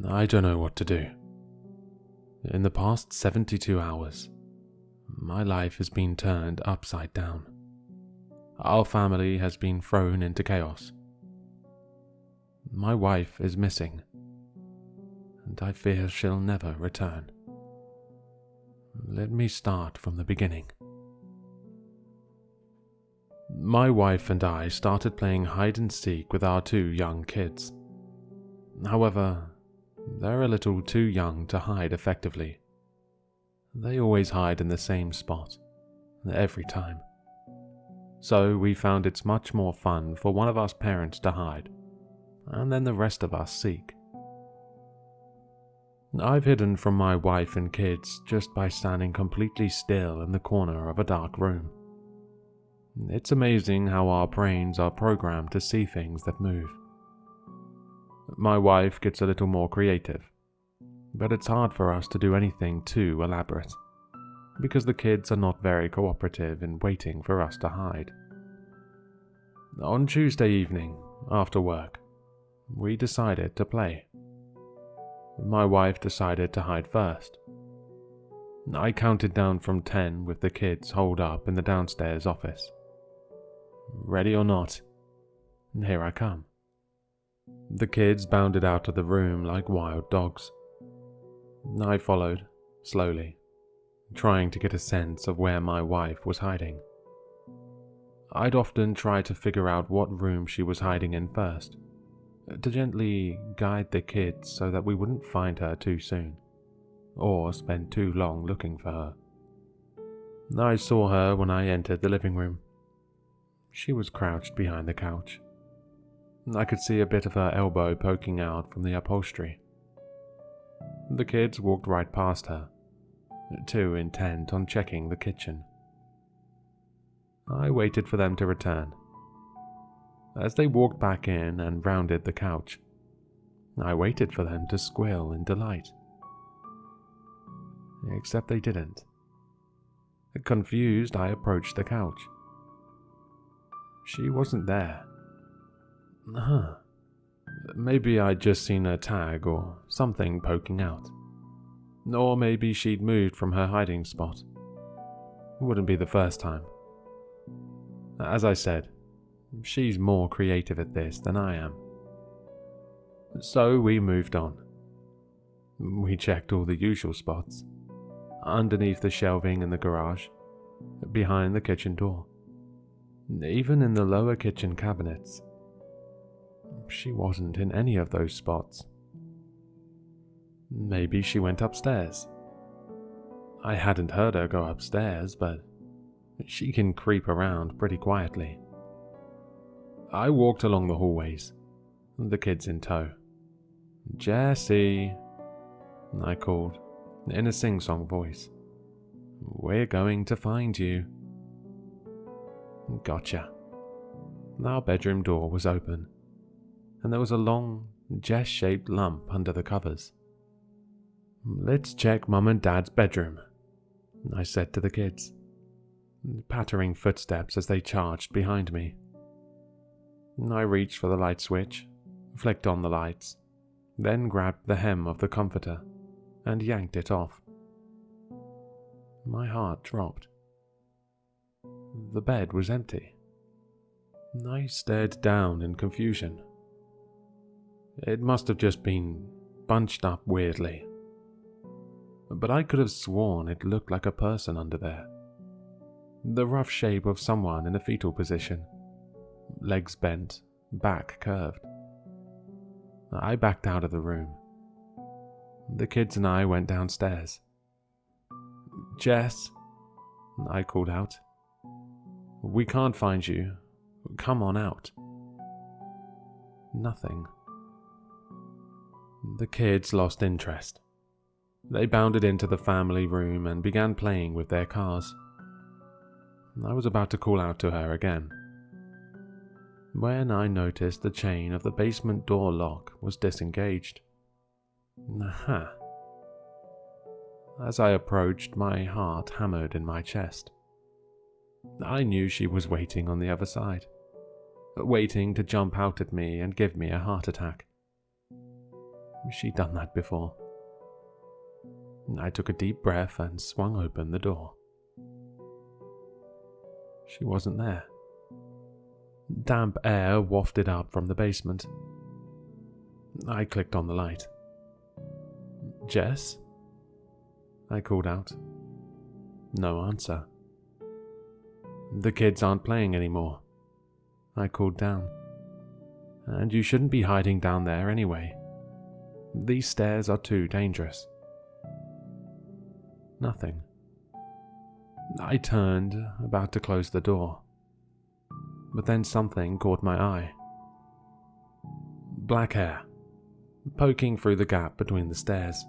I don't know what to do. In the past 72 hours, my life has been turned upside down. Our family has been thrown into chaos. My wife is missing, and I fear she'll never return. Let me start from the beginning. My wife and I started playing hide and seek with our 2 young kids. However, they're a little too young to hide effectively. They always hide in the same spot, every time. So we found it's much more fun for one of us parents to hide, and then the rest of us seek. I've hidden from my wife and kids just by standing completely still in the corner of a dark room. It's amazing how our brains are programmed to see things that move. My wife gets a little more creative, but it's hard for us to do anything too elaborate, because the kids are not very cooperative in waiting for us to hide. On Tuesday evening, after work, we decided to play. My wife decided to hide first. I counted down from 10 with the kids holed up in the downstairs office. Ready or not, here I come. The kids bounded out of the room like wild dogs. I followed, slowly, trying to get a sense of where my wife was hiding. I'd often try to figure out what room she was hiding in first, to gently guide the kids so that we wouldn't find her too soon, or spend too long looking for her. I saw her when I entered the living room. She was crouched behind the couch. I could see a bit of her elbow poking out from the upholstery. The kids walked right past her, too intent on checking the kitchen. I waited for them to return. As they walked back in and rounded the couch, I waited for them to squeal in delight. Except they didn't. Confused, I approached the couch. She wasn't there. Maybe I'd just seen her tag or something poking out. Or maybe she'd moved from her hiding spot. Wouldn't be the first time. As I said, she's more creative at this than I am. So we moved on. We checked all the usual spots. Underneath the shelving in the garage, behind the kitchen door, even in the lower kitchen cabinets. She wasn't in any of those spots. Maybe she went upstairs. I hadn't heard her go upstairs, but she can creep around pretty quietly. I walked along the hallways, the kids in tow. "Jessie," I called, in a sing-song voice. "We're going to find you." Gotcha. Our bedroom door was open, and there was a long, Jess-shaped lump under the covers. "Let's check Mum and Dad's bedroom," I said to the kids, pattering footsteps as they charged behind me. I reached for the light switch, flicked on the lights, then grabbed the hem of the comforter and yanked it off. My heart dropped. The bed was empty. I stared down in confusion. It must have just been bunched up weirdly, but I could have sworn it looked like a person under there. The rough shape of someone in a fetal position, legs bent, back curved. I backed out of the room. The kids and I went downstairs. "Jess," I called out. "We can't find you. Come on out." Nothing. The kids lost interest. They bounded into the family room and began playing with their cars. I was about to call out to her again, when I noticed the chain of the basement door lock was disengaged. Aha. As I approached, my heart hammered in my chest. I knew she was waiting on the other side, waiting to jump out at me and give me a heart attack. She'd done that before. I took a deep breath and swung open the door. She wasn't there. Damp air wafted up from the basement. I clicked on the light. "Jess?" I called out. No answer. "The kids aren't playing anymore," I called down. "And you shouldn't be hiding down there anyway. These stairs are too dangerous." Nothing. I turned, about to close the door. But then something caught my eye. Black hair, poking through the gap between the stairs,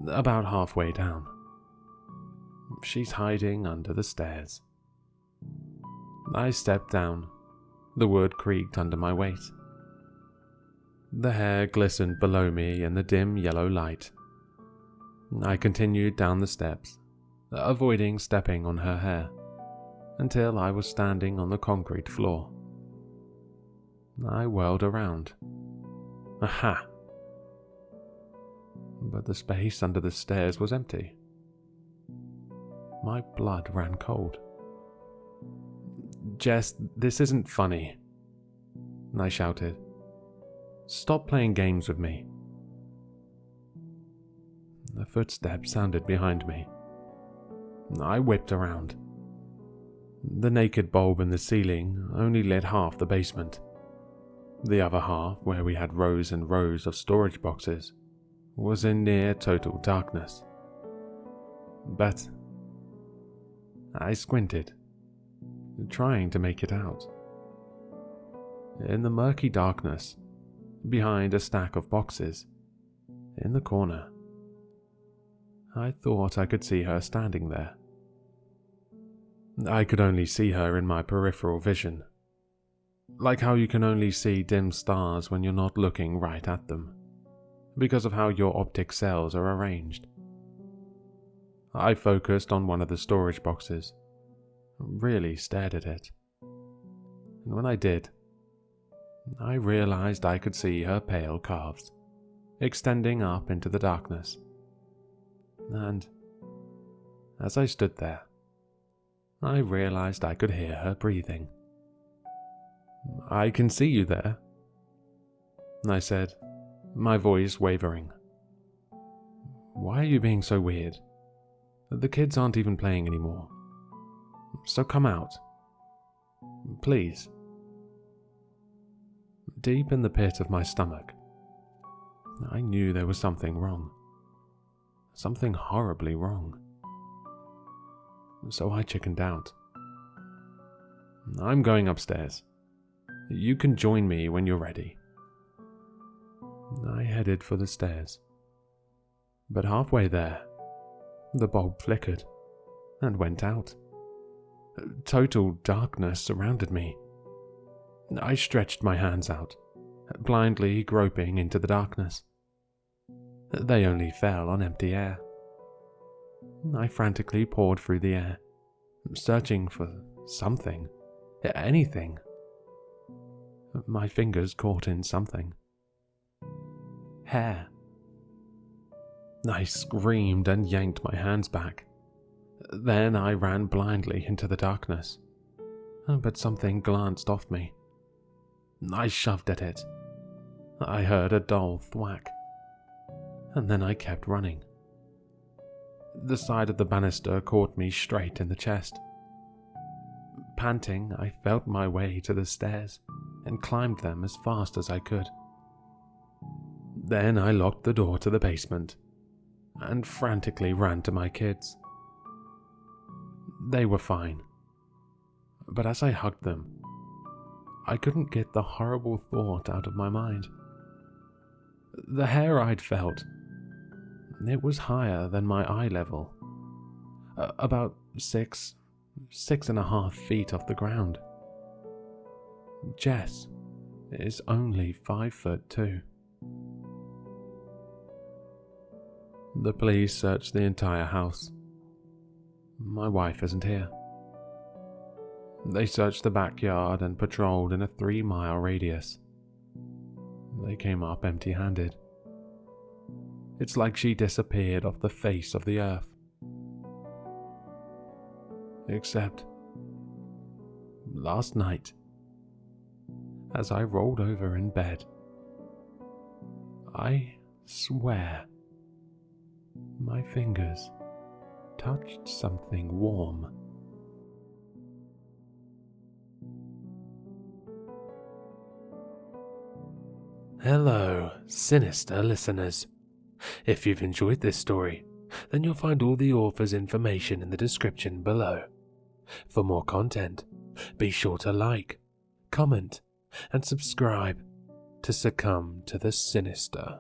about halfway down. She's hiding under the stairs. I stepped down. The wood creaked under my weight. The hair glistened below me in the dim yellow light. I continued down the steps, avoiding stepping on her hair, until I was standing on the concrete floor. I whirled around. Aha! But the space under the stairs was empty. My blood ran cold. "Jess, this isn't funny," I shouted. "Stop playing games with me." The footsteps sounded behind me. I whipped around. The naked bulb in the ceiling only lit half the basement. The other half, where we had rows and rows of storage boxes, was in near total darkness. But I squinted, trying to make it out. In the murky darkness, behind a stack of boxes, in the corner, I thought I could see her standing there. I could only see her in my peripheral vision, like how you can only see dim stars when you're not looking right at them, because of how your optic cells are arranged. I focused on one of the storage boxes, really stared at it, and when I did, I realized I could see her pale calves, extending up into the darkness. And as I stood there, I realized I could hear her breathing. "I can see you there," I said, my voice wavering. "Why are you being so weird? The kids aren't even playing anymore. So come out. Please." Deep in the pit of my stomach, I knew there was something wrong. Something horribly wrong. So I chickened out. "I'm going upstairs. You can join me when you're ready." I headed for the stairs. But halfway there, the bulb flickered and went out. Total darkness surrounded me. I stretched my hands out, blindly groping into the darkness. They only fell on empty air. I frantically poured through the air, searching for something, anything. My fingers caught in something. Hair. I screamed and yanked my hands back. Then I ran blindly into the darkness, but something glanced off me. I shoved at it. I heard a dull thwack, and then I kept running. The side of the banister caught me straight in the chest. Panting, I felt my way to the stairs and climbed them as fast as I could. Then I locked the door to the basement and frantically ran to my kids. They were fine, but as I hugged them, I couldn't get the horrible thought out of my mind. The hair I'd felt, it was higher than my eye level, about 6.5 feet off the ground. Jess is only 5'2". The police searched the entire house. My wife isn't here. They searched the backyard and patrolled in a 3-mile radius. They came up empty-handed. It's like she disappeared off the face of the earth. Except last night, as I rolled over in bed, I swear my fingers touched something warm. Hello, Sinister listeners. If you've enjoyed this story, then you'll find all the author's information in the description below. For more content, be sure to like, comment, and subscribe to succumb to the sinister.